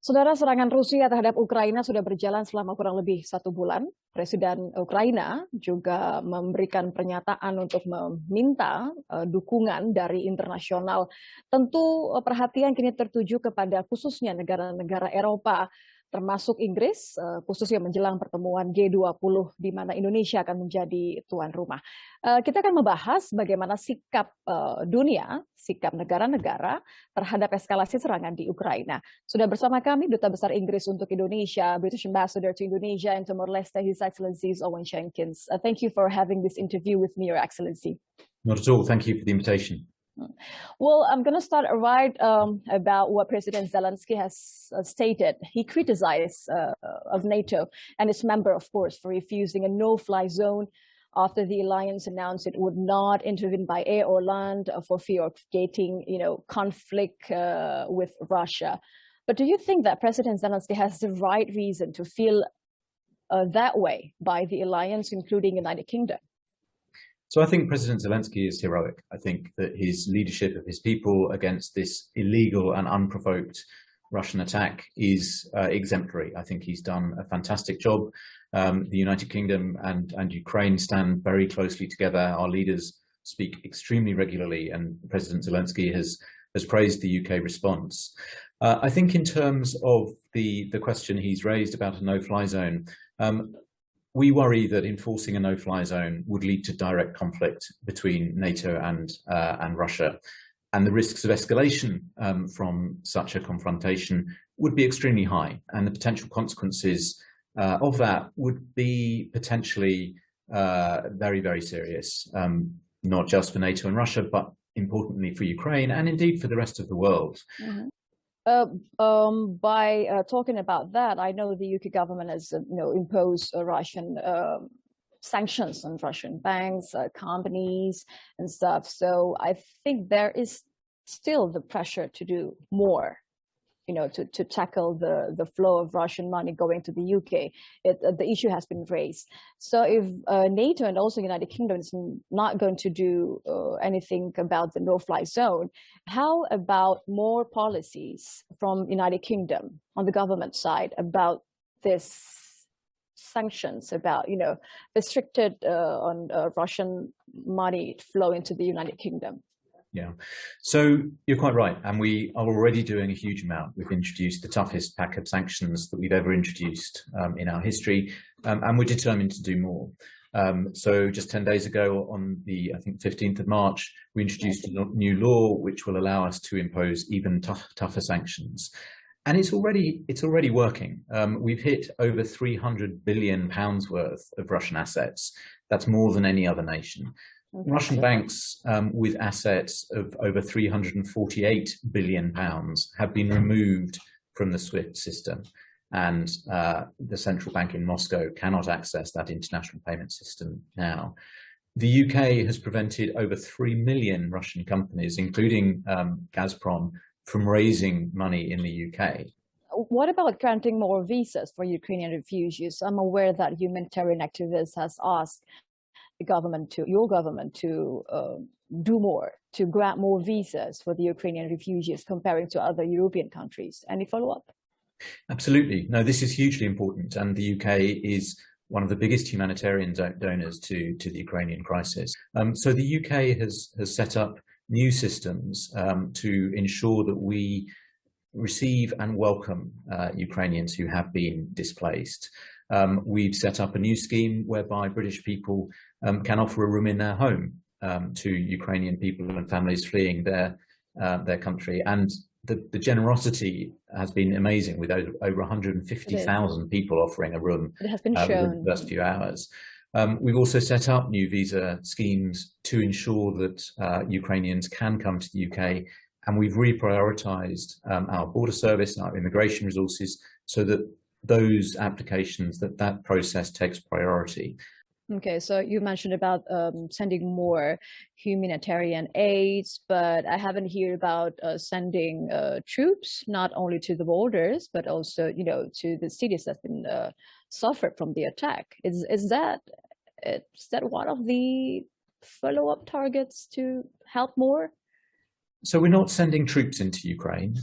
Saudara, serangan Rusia terhadap Ukraina sudah berjalan selama kurang lebih 1 bulan. Presiden Ukraina juga memberikan pernyataan untuk meminta dukungan dari internasional. Tentu perhatian kini tertuju kepada khususnya negara-negara Eropa, termasuk Inggris, khususnya menjelang pertemuan G20 di mana Indonesia akan menjadi tuan rumah. Kita akan membahas bagaimana sikap dunia, sikap negara-negara terhadap eskalasi serangan di Ukraina. Sudah bersama kami Duta Besar Inggris untuk Indonesia, British Ambassador to Indonesia and Timor-Leste, His Excellency Owen Jenkins. Thank you for having this interview with me, Your Excellency. Not at all. Thank you for the invitation. Well, I'm going to start right about what President Zelensky has stated. He criticized of NATO and its member, of course, for refusing a no-fly zone after the alliance announced it would not intervene by air or land for fear of getting, conflict with Russia. But do you think that President Zelensky has the right reason to feel that way by the alliance, including United Kingdom? So I think President Zelensky is heroic. I think that his leadership of his people against this illegal and unprovoked Russian attack is exemplary. I think he's done a fantastic job. The United Kingdom and Ukraine stand very closely together. Our leaders speak extremely regularly, and President Zelensky has praised the UK response. I think in terms of the question he's raised about a no-fly zone, we worry that enforcing a no-fly zone would lead to direct conflict between NATO and Russia, and the risks of escalation from such a confrontation would be extremely high, and the potential consequences of that would be potentially very, very serious, not just for NATO and Russia, but importantly for Ukraine and indeed for the rest of the world. Mm-hmm. By talking about that, I know the UK government has imposed Russian sanctions on Russian banks, companies and stuff. So I think there is still the pressure to do more, to tackle the flow of Russian money going to the UK. The issue has been raised. So if NATO and also United Kingdom is not going to do anything about the no-fly zone, how about more policies from United Kingdom on the government side about this sanctions, about restricted on Russian money flow into the United Kingdom? Yeah, so you're quite right, and we are already doing a huge amount. We've introduced the toughest pack of sanctions that we've ever introduced in our history, and we're determined to do more. So just 10 days ago, on the, I think, 15th of March, we introduced a new law which will allow us to impose even tougher sanctions. And it's already working. We've hit over £300 billion worth of Russian assets. That's more than any other nation. Okay. Russian banks with assets of over £348 billion have been removed from the SWIFT system, and the central bank in Moscow cannot access that international payment system now. The UK has prevented over 3 million Russian companies, including Gazprom, from raising money in the UK. What about granting more visas for Ukrainian refugees? I'm aware that humanitarian activists has asked your government to do more, to grant more visas for the Ukrainian refugees comparing to other European countries. Any follow-up? Absolutely. No, this is hugely important, and the UK is one of the biggest humanitarian donors to the Ukrainian crisis. So the UK has set up new systems to ensure that we receive and welcome Ukrainians who have been displaced. We've set up a new scheme whereby British people can offer a room in their home to Ukrainian people and families fleeing their country. And the generosity has been amazing, with over 150,000 people offering a room it has been shown within the first few hours. We've also set up new visa schemes to ensure that Ukrainians can come to the UK, and we've reprioritized our border service and our immigration resources so that those applications, that process takes priority. Okay, so you mentioned about sending more humanitarian aids, but I haven't heard about sending troops not only to the borders but also, to the cities that have been suffered from the attack. Is that one of the follow-up targets to help more? So we're not sending troops into Ukraine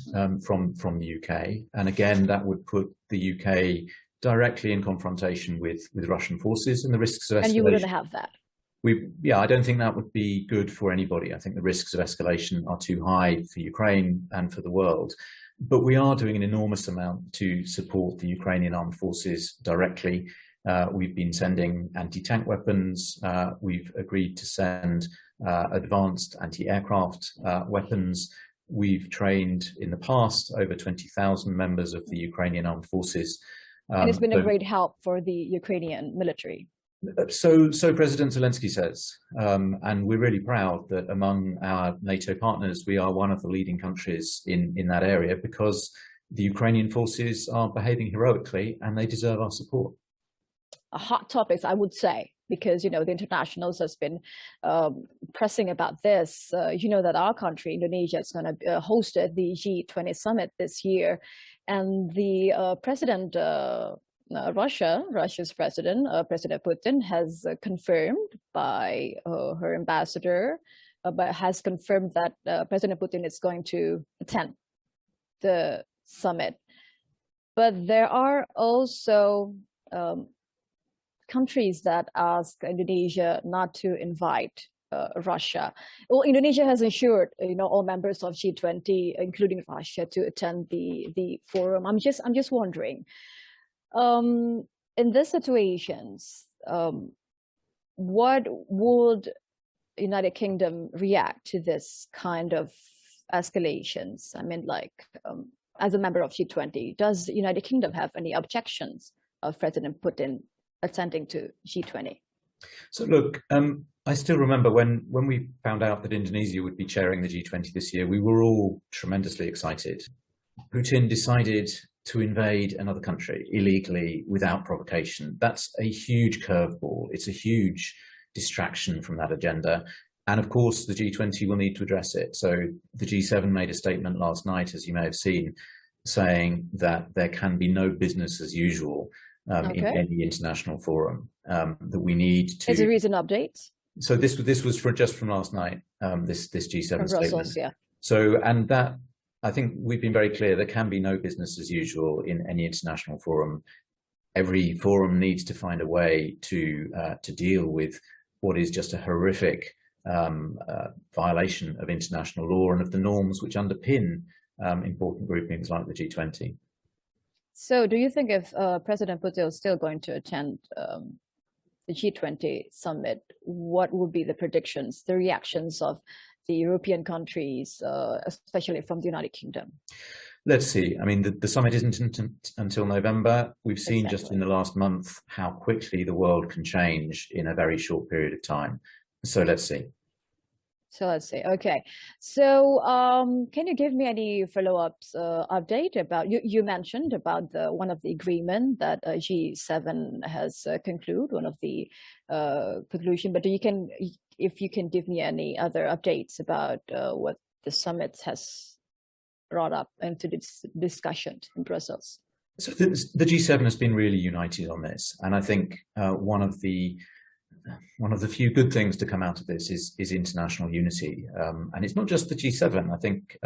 from the UK, and again that would put the UK directly in confrontation with Russian forces and the risks of escalation. And you wouldn't have that. I don't think that would be good for anybody. I think the risks of escalation are too high for Ukraine and for the world. But we are doing an enormous amount to support the Ukrainian armed forces directly. We've been sending anti-tank weapons. We've agreed to send advanced anti-aircraft weapons. We've trained in the past over 20,000 members of the Ukrainian armed forces. And it's been a great help for the Ukrainian military. So President Zelensky says, and we're really proud that among our NATO partners, we are one of the leading countries in that area because the Ukrainian forces are behaving heroically and they deserve our support. A hot topic, I would say, because, you know, the internationals has been pressing about this. You know that our country, Indonesia, is going to host the G20 summit this year. And the president, Russia's president, President Putin, has confirmed by her ambassador, but has confirmed that President Putin is going to attend the summit. But there are also countries that ask Indonesia not to invite Russia. Well, Indonesia has ensured, you know, all members of G20, including Russia, to attend the forum. I'm just wondering, in these situations, what would United Kingdom react to this kind of escalations? I mean, like, as a member of G20, does the United Kingdom have any objections of President Putin attending to G20? So look, I still remember when we found out that Indonesia would be chairing the G20 this year, we were all tremendously excited. Putin decided to invade another country illegally without provocation. That's a huge curveball. It's a huge distraction from that agenda. And of course, the G20 will need to address it. So the G7 made a statement last night, as you may have seen, saying that there can be no business as usual in any international forum, that we need to... Is there recent updates? So this was just from last night, this G7 from statement. Brussels, yeah. So, and that, I think we've been very clear, there can be no business as usual in any international forum. Every forum needs to find a way to deal with what is just a horrific violation of international law and of the norms which underpin important groupings like the G20. So do you think if President Putin is still going to attend the G20 summit, what would be the predictions, the reactions of the European countries, especially from the United Kingdom? Let's see. I mean, the summit isn't until November. We've seen just in the last month how quickly the world can change in a very short period of time. So let's see. Okay. So can you give me any follow-ups update about, you mentioned about one of the agreement that G7 has concluded, one of the conclusion, but if you can give me any other updates about what the summit has brought up into this discussion in Brussels. So the G7 has been really united on this, and I think one of the few good things to come out of this is international unity. And it's not just the G7. I think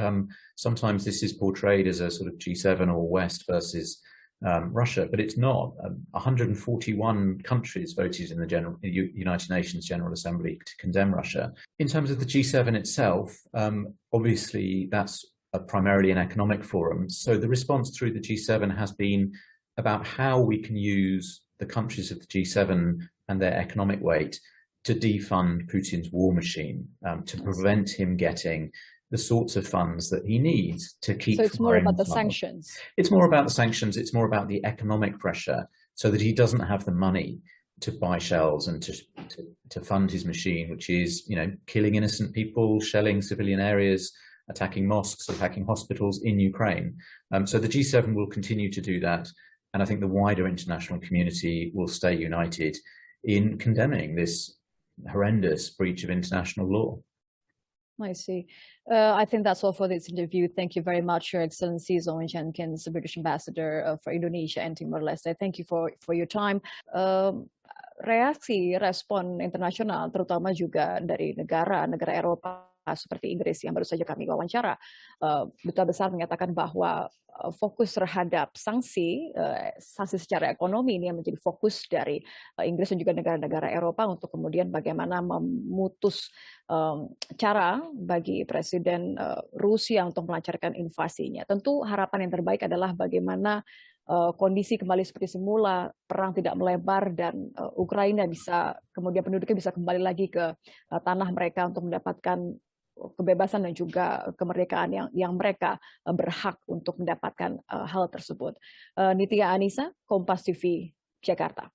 sometimes this is portrayed as a sort of G7 or West versus Russia, but it's not. 141 countries voted in the United Nations General Assembly to condemn Russia. In terms of the G7 itself, obviously that's primarily an economic forum. So the response through the G7 has been about how we can use the countries of the G7 and their economic weight to defund Putin's war machine, to prevent him getting the sorts of funds that he needs to keep. So it's more about the sanctions. It's more about the sanctions. It's more about the economic pressure, so that he doesn't have the money to buy shells and to fund his machine, which is, you know, killing innocent people, shelling civilian areas, attacking mosques, attacking hospitals in Ukraine. So the G7 will continue to do that. And I think the wider international community will stay united in condemning this horrendous breach of international law. I see. I think that's all for this interview. Thank you very much, Your Excellency Owen Jenkins, the British Ambassador for Indonesia and Timor-Leste. Thank you for your time. Reaksi respon internasional, terutama juga dari negara Eropa seperti Inggris yang baru saja kami wawancara, duta besar menyatakan bahwa fokus terhadap sanksi secara ekonomi ini yang menjadi fokus dari Inggris dan juga negara-negara Eropa untuk kemudian bagaimana memutus cara bagi Presiden Rusia untuk melancarkan invasinya. Tentu harapan yang terbaik adalah bagaimana kondisi kembali seperti semula, perang tidak melebar dan Ukraina bisa kemudian penduduknya bisa kembali lagi ke tanah mereka untuk mendapatkan kebebasan dan juga kemerdekaan yang mereka berhak untuk mendapatkan hal tersebut. Nitya Anissa, Kompas TV, Jakarta.